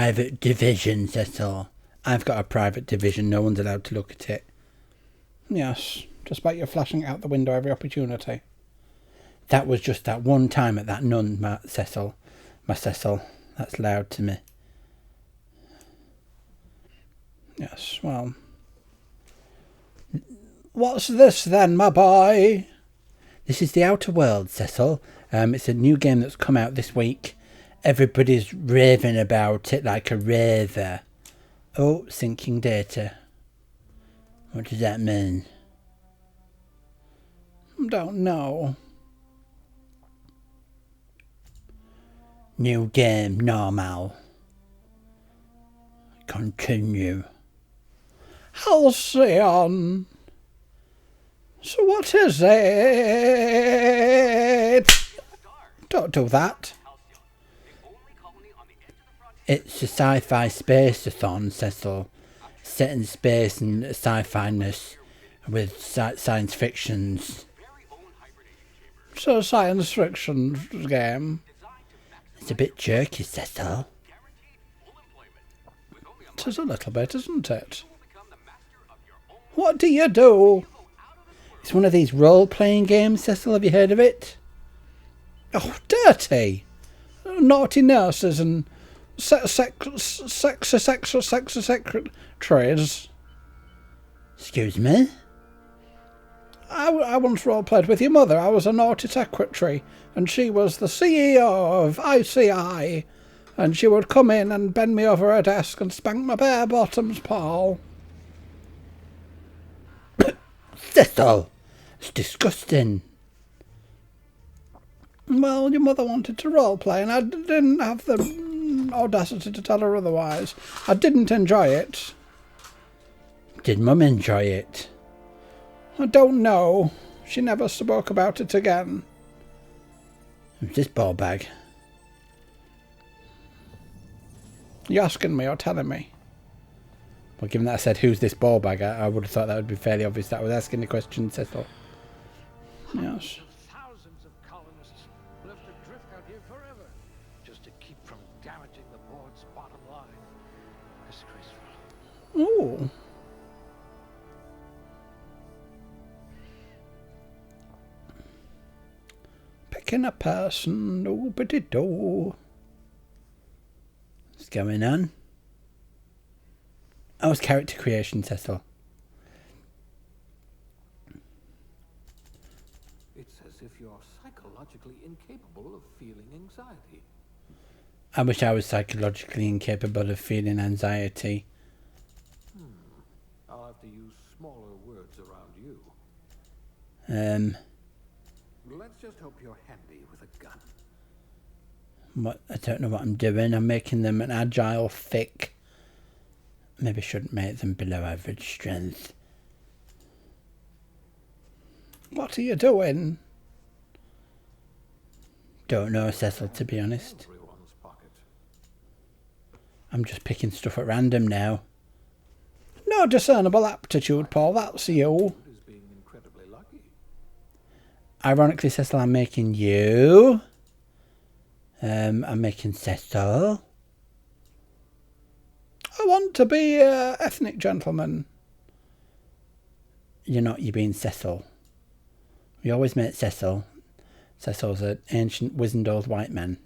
private division, Cecil. I've got a private division. No one's allowed to look at it. Yes, despite you flashing it out the window every opportunity. That was just that one time at that nun, my Cecil. That's loud to me. Yes, well... What's this then, my boy? This is The Outer Worlds, Cecil. It's a new game that's come out this week. Everybody's raving about it like a raver. Oh, syncing data. What does that mean? Don't know. New game, normal. Continue. Halcyon. So what is it? Don't do that. It's a sci-fi space-a-thon, Cecil. Set in space and sci-fi-ness with science fictions. So science fiction game. It's a bit jerky, Cecil. It is a little bit, isn't it? What do you do? It's one of these role-playing games, Cecil. Have you heard of it? Oh, dirty! Naughty nurses and secretaries. Excuse me? I once role-played with your mother. I was a naughty secretary, and she was the CEO of ICI, and she would come in and bend me over her desk and spank my bare bottoms, Paul. Cecil! It's disgusting. Well, your mother wanted to roleplay, and I didn't have the audacity to tell her otherwise. I didn't enjoy it. Did Mum enjoy it? I don't know. She never spoke about it again. Who's this ball bag? You asking me or telling me? Well, given that I said, who's this ball bag, I would have thought that would be fairly obvious that I was asking the question, Cecil. Yes. Thousands of colonists left adrift out here forever, just to keep from damaging the board's bottom line. Disgraceful. Ooh. Picking a person, oh-bitty-do. What's going on? Oh, it's character creation, Cecil. It's as if you're psychologically incapable of feeling anxiety. I wish I was psychologically incapable of feeling anxiety. I'll have to use smaller words around you. Let's just hope you're handy with a gun. What? I don't know what I'm doing. I'm making them an agile, thick. Maybe shouldn't make them below average strength. What are you doing? Don't know, Cecil, to be honest. Everyone's pocket. I'm just picking stuff at random now. No discernible aptitude, Paul. That's you. Is being incredibly lucky. Ironically, Cecil, I'm making you. I'm making Cecil. I want to be a ethnic gentleman. You're not, you're being Cecil. We always make Cecil. Cecil's an ancient, wizened old white man.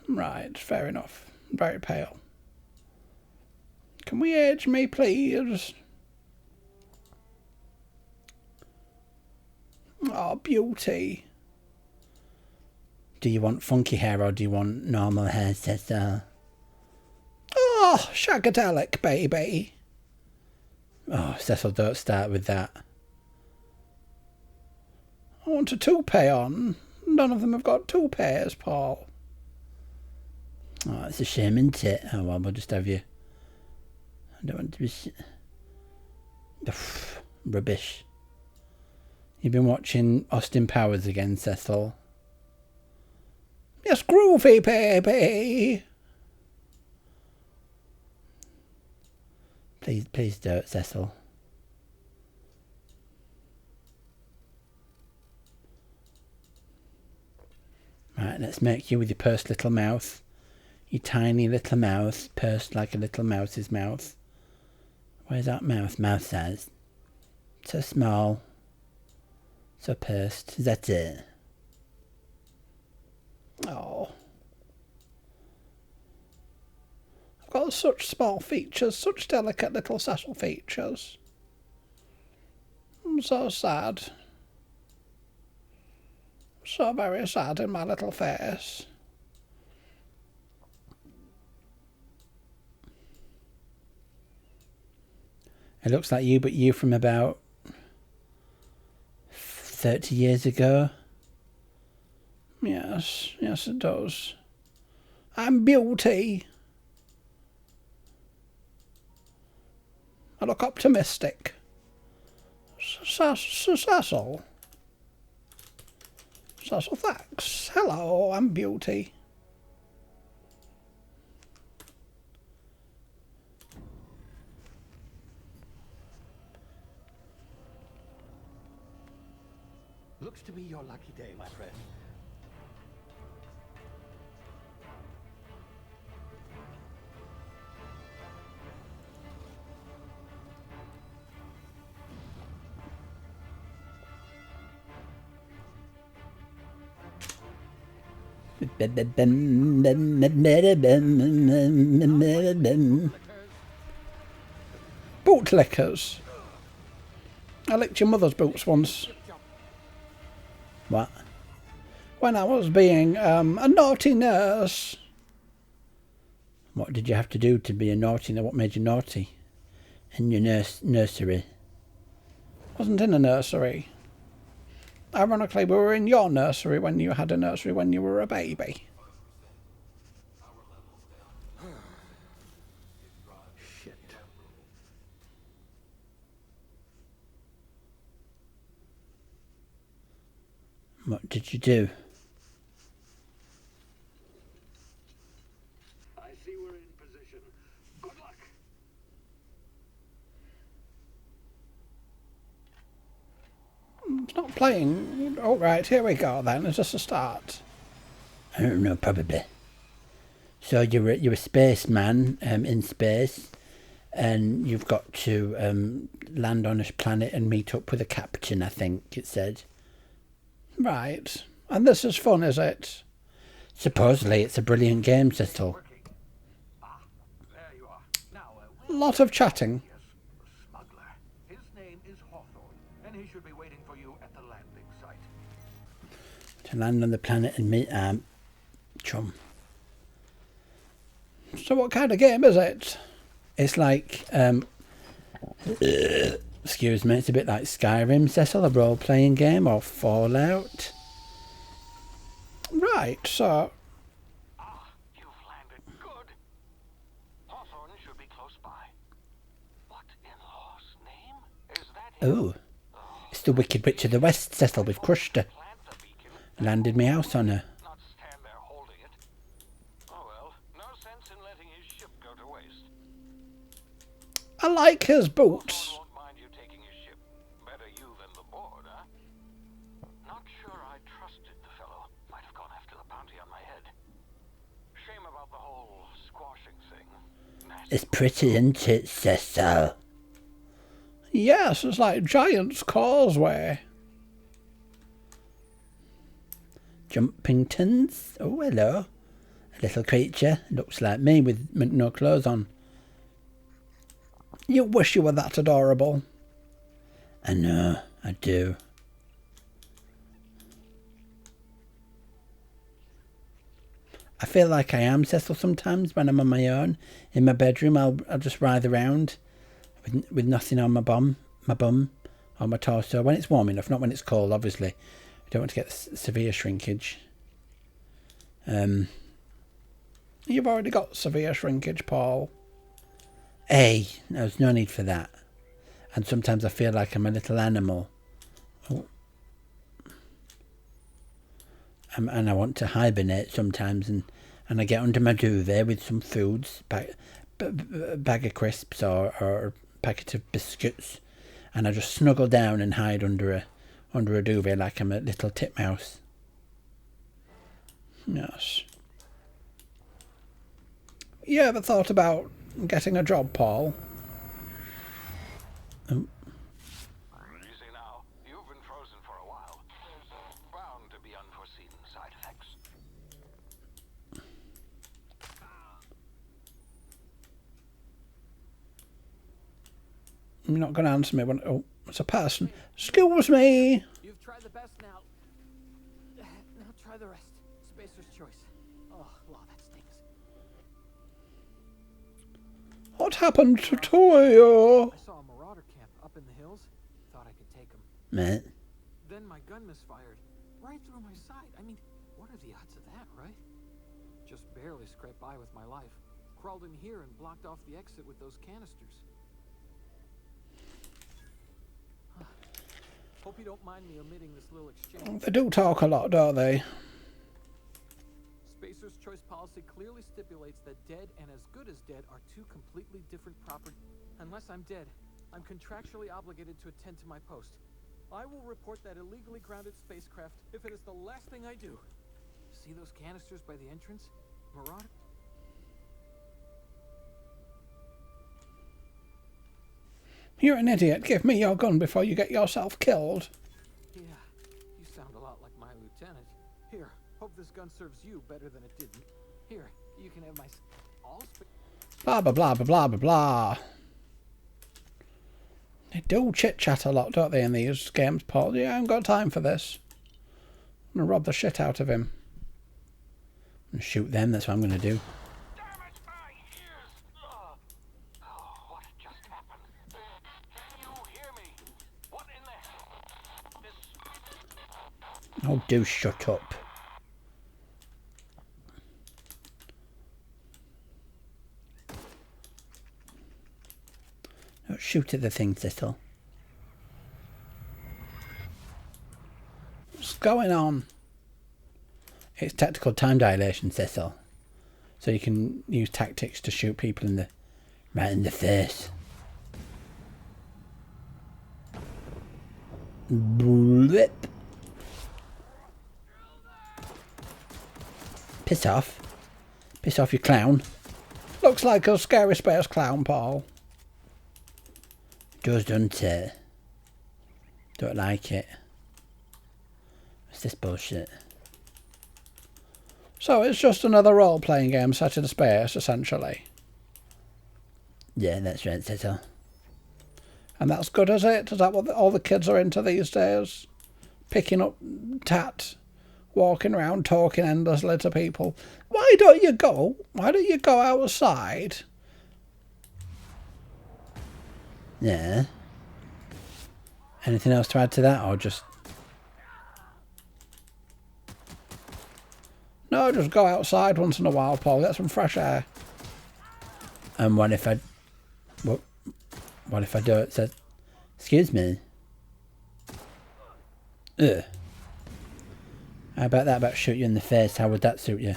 Right, fair enough. Very pale. Can we age me, please? Oh, beauty. Do you want funky hair or do you want normal hair, Cecil? Oh, shagadelic, baby. Oh, Cecil, don't start with that. I want a toupee on. None of them have got toupees, Paul. Oh, it's a shame, isn't it? Oh, well, we'll just have you. I don't want to be... Rubbish. You've been watching Austin Powers again, Cecil? Yes, groovy, baby. Please don't, Cecil. Right, let's make you with your pursed little mouth. Your tiny little mouth, pursed like a little mouse's mouth. Where's that mouth? Mouth size. So small. So pursed. Is that it? Oh. I've got such small features, such delicate little Cecil features. I'm so sad. So very sad in my little face. It looks like you, but you from about 30 years ago. Yes, yes it does. I'm Beauty. I look optimistic. Cecil. Cecil, thanks. Hello, I'm Beauty. Looks to be your lucky day, my friend. Bootlickers. I licked your mother's boots once. What? When I was being a naughty nurse. What did you have to do to be a naughty? What made you naughty? In your nursery? Wasn't in a nursery. Ironically, we were in your nursery when you had a nursery when you were a baby. Shit. What did you do? I see we're in position. Good luck. It's not playing. Oh, right, here we go then. Is this a start? I don't know, probably. So you're a spaceman in space, and you've got to land on a planet and meet up with a captain, I think it said. Right. And this is fun, is it? Supposedly it's a brilliant game, Cecil. There you are. Now, Lot of chatting. yes, the smuggler. His name is Hawthorne, and he should be waiting for you at the landing site. To land on the planet and meet chum. So what kind of game is it? It's like excuse me, it's a bit like Skyrim, Cecil, a role-playing game, or Fallout. Right, so You've landed good. Hawthorne should be close by. What in law's name? Is that him? Ooh, it's the Wicked Witch of the West, Cecil. We've crushed her. Plant the beacon, Landed me house on her. not stand there holding it. Oh well, no sense in letting his ship go to waste. I like his boots. Hawthorne won't mind you taking his ship. Better you than the board, huh? Not sure I trusted the fellow. Might have gone after the bounty on my head. Shame about the whole squashing thing. Nasty. It's pretty, isn't it, Cecil? Yes, it's like Giant's Causeway. Jumpingtons. Oh, hello. A little creature. Looks like me with no clothes on. You wish you were that adorable. I know, I do. I feel like I am, Cecil, sometimes when I'm on my own. In my bedroom, I'll just writhe around with nothing on my bum, or my torso. When it's warm enough, not when it's cold, obviously. I don't want to get severe shrinkage. You've already got severe shrinkage, Paul. Hey, there's no need for that. And sometimes I feel like I'm a little animal. Oh. And I want to hibernate sometimes, and I get under my duvet with some foods, bag of crisps or a packet of biscuits, and I just snuggle down and hide under a duvet like I'm a little titmouse. Yes. You ever thought about getting a job, Paul? You see now, you've been frozen for a while. There's bound to be unforeseen side effects. You're not going to answer me when... Oh, it's a person. Excuse me. You've tried the best now. Now try the rest. Spacer's choice. Oh, law, that stinks. What happened to you? I saw a marauder camp up in the hills. Thought I could take him. Mate. Then my gun misfired. Right through my side. I mean, what are the odds of that, right? Just barely scraped by with my life. Crawled in here and blocked off the exit with those canisters. Hope you don't mind me omitting this little exchange. They do talk a lot, don't they? Spacer's choice policy clearly stipulates that dead and as good as dead are two completely different properties. Unless I'm dead, I'm contractually obligated to attend to my post. I will report that illegally grounded spacecraft if it is the last thing I do. See those canisters by the entrance? Marauder? You're an idiot. Give me your gun before you get yourself killed. Yeah, you sound a lot like my lieutenant. Here, hope this gun serves you better than it didn't. Here, you can have my... Blah, blah, blah, blah, blah, blah, blah. They do chit-chat a lot, don't they, in these games, Paul? Yeah, I haven't got time for this. I'm going to rob the shit out of him. And shoot them, that's what I'm going to do. Damn it, my ears! Oh, what just happened? Can you hear me? What in the hell? Oh, do shut up. Don't shoot at the thing, Cecil. What's going on? It's tactical time dilation, Cecil. So you can use tactics to shoot people right in the face. Blip. Piss off. Piss off, you clown. Looks like a scary space clown, Paul. Does, doesn't it? Don't like it. What's this bullshit? So it's just another role-playing game set in space, essentially. Yeah, that's right, Cecil. And that's good, is it? Is that what all the kids are into these days? Picking up tat, walking around, talking endlessly to people. Why don't you go? Why don't you go outside? Yeah. Anything else to add to that, or just... No, just go outside once in a while, Paul. Get some fresh air. And what if I... What if I do it? So, excuse me. Ugh. How about that? About shoot you in the face? How would that suit you?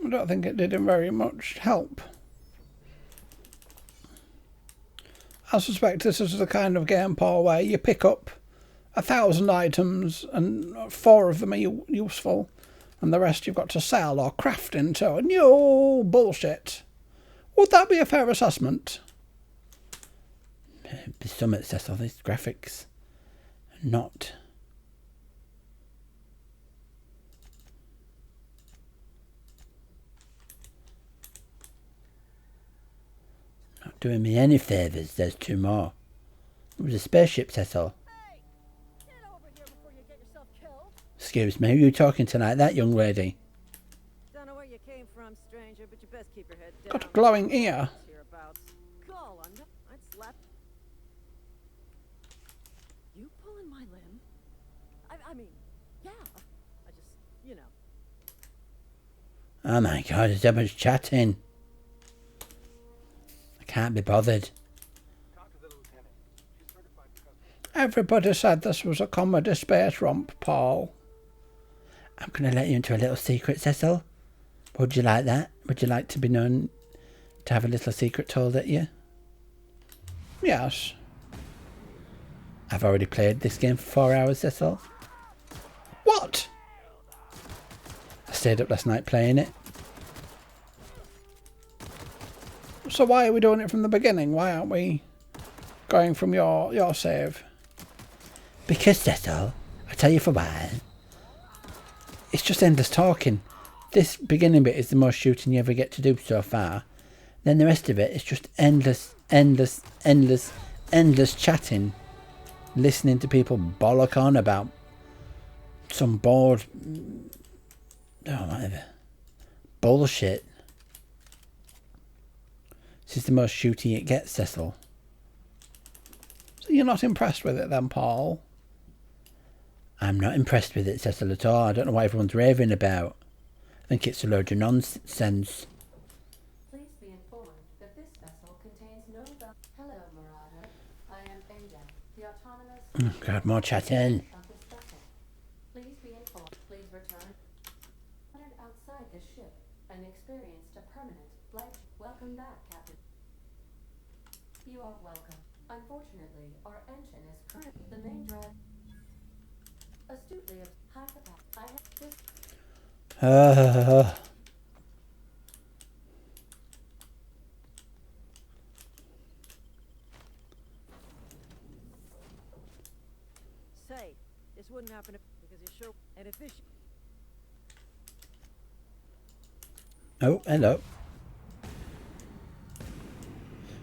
I don't think it did him very much help. I suspect this is the kind of game, Paul, where you pick up 1,000 items and 4 of them are useful and the rest you've got to sell or craft into. No bullshit. Would that be a fair assessment? The summit says all these graphics are not doing me any favours. There's 2 more. It was a spaceship, Cecil. Hey, get over here before you get yourself killed. Excuse me, who are you talking to like that, young lady? Don't know where you came from, stranger, but you best keep your head down. Got a glowing ear. Hereabouts. Call under. I'd slap. You pulling my limb? I mean, yeah. I just, you know. Oh my god, there's so much chatting. I can't be bothered. Everybody said this was a comedy space romp, Paul. I'm going to let you into a little secret, Cecil. Would you like that? Would you like to be known to have a little secret told at you? Yes. I've already played this game for 4 hours, Cecil. What? I stayed up last night playing it. So why are we doing it from the beginning? Why aren't we going from your save? Because, Cecil, I'll tell you for why. It's just endless talking. This beginning bit is the most shooting you ever get to do so far. Then the rest of it is just endless chatting. Listening to people bollock on about some bored... oh, whatever. Bullshit. This is the most shooty it gets, Cecil. So you're not impressed with it then, Paul? I'm not impressed with it, Cecil, at all. I don't know what everyone's raving about. I think it's a load of nonsense. Please be informed that this vessel contains no... Hello, Marauder. I am Ada, the autonomous... Oh, God, more chatting. ...of this vessel. Please be informed. Please return. ...outside this ship and experienced a permanent life. Welcome back, Captain. You are welcome. Unfortunately, our engine is currently the main drive. Astutely of high capacity. I have this... Say, this wouldn't happen because you're sure. And if this. Oh, hello.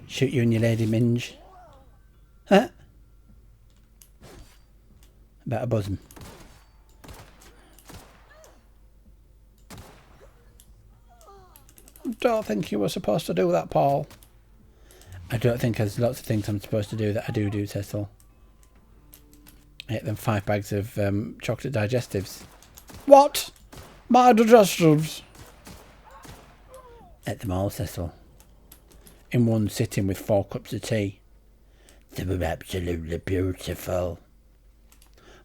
Shoot you and your lady minge. Huh? About a bosom. Don't think you were supposed to do that, Paul. I don't think there's lots of things I'm supposed to do that I do, Cecil. I ate them 5 bags of chocolate digestives. What? My digestives? Ate them all, Cecil. In one sitting with 4 cups of tea. They were absolutely beautiful.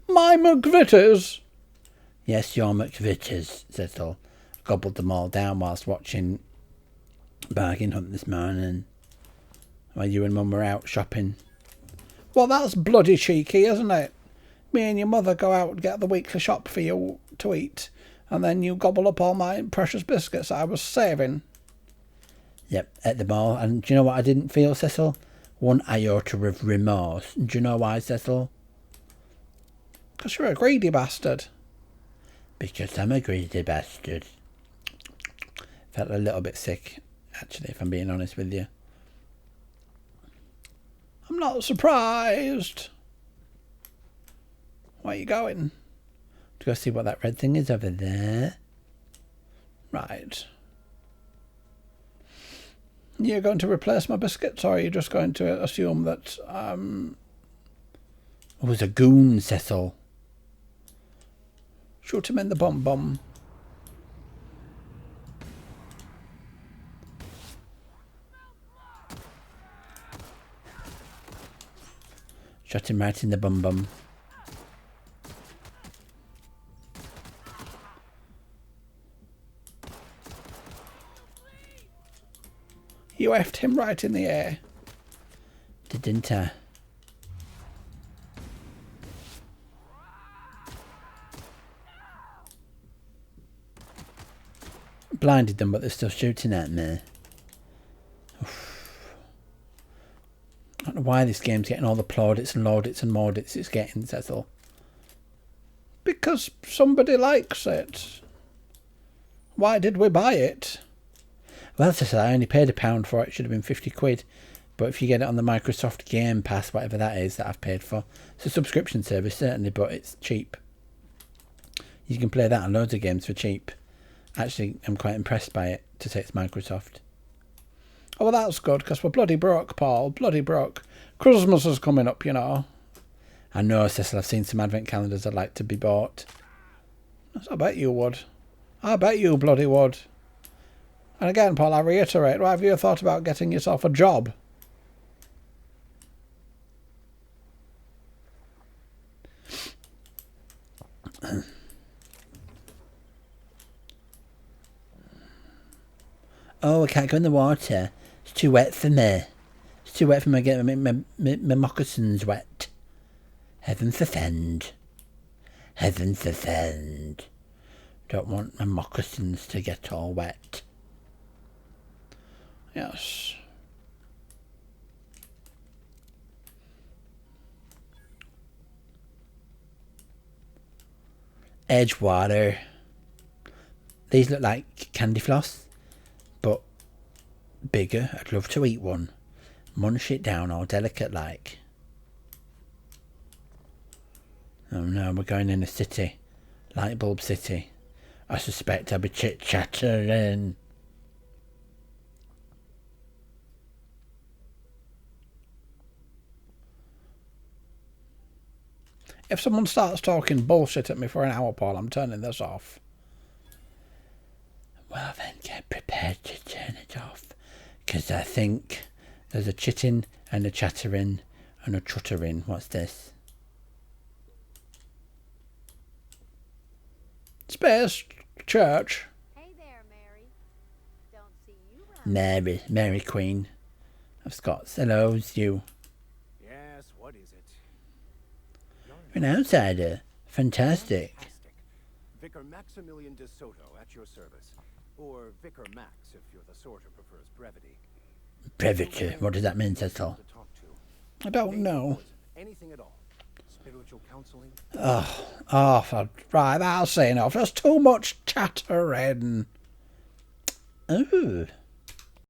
My McVitters? Yes, your McVitters, Cecil. Gobbled them all down whilst watching Bargain Hunt this morning. While you and Mum were out shopping. Well, that's bloody cheeky, isn't it? Me and your mother go out and get the weekly shop for you to eat, and then you gobble up all my precious biscuits I was saving. Yep, ate them all. And do you know what I didn't feel, Cecil? One iota of remorse. Do you know why, Cecil? Because you're a greedy bastard. Because I'm a greedy bastard. Felt a little bit sick, actually, if I'm being honest with you. I'm not surprised. Where are you going? To go see what that red thing is over there. Right. You're going to replace my biscuits, or are you just going to assume that, It was a goon, Cecil. shoot him in the bum-bum? Shot him right in the bum-bum. You effed him right in the air. Didn't I? Blinded them, but they're still shooting at me. Oof. I don't know why this game's getting all the plaudits and laudits and maudits it's getting, Cecil. Because somebody likes it. Why did we buy it? Well, Cecil, I only paid £1 for it. It should have been 50 quid. But if you get it on the Microsoft Game Pass, whatever that is that I've paid for, it's a subscription service, certainly, but it's cheap. You can play that on loads of games for cheap. Actually, I'm quite impressed by it, to say it's Microsoft. Oh, well, that's good, because we're bloody broke, Paul. Bloody broke. Christmas is coming up, you know. I know, Cecil, I've seen some advent calendars I'd like to be bought. I bet you would. I bet you bloody would. And again, Paul, I reiterate, have you thought about getting yourself a job? Oh, I can't go in the water. It's too wet for me. It's too wet for me to get my moccasins wet. Heaven forfend. Heaven forfend. Don't want my moccasins to get all wet. Yes. Edgewater. These look like candy floss, but bigger. I'd love to eat one. Munch it down all delicate like. Oh no, we're going in a city. Light bulb city. I suspect I'll be chit-chattering. If someone starts talking bullshit at me for an hour, Paul, I'm turning this off. Well then, get prepared to turn it off. Because I think there's a chitting and a chattering and a chuttering. What's this? Space Church. Hey there, Mary. Don't see you around. Mary Queen of Scots. Hello, it's you. Yes, what is it? You're an outsider. Fantastic. Vicar Maximilian de Soto at your service. Or Vicar Max if you're the sort who prefers brevity. Brevity. What does that mean, Cecil? To talk to. I don't know. Anything at all. Spiritual counseling? Right, that's enough. There's too much chattering. Oh.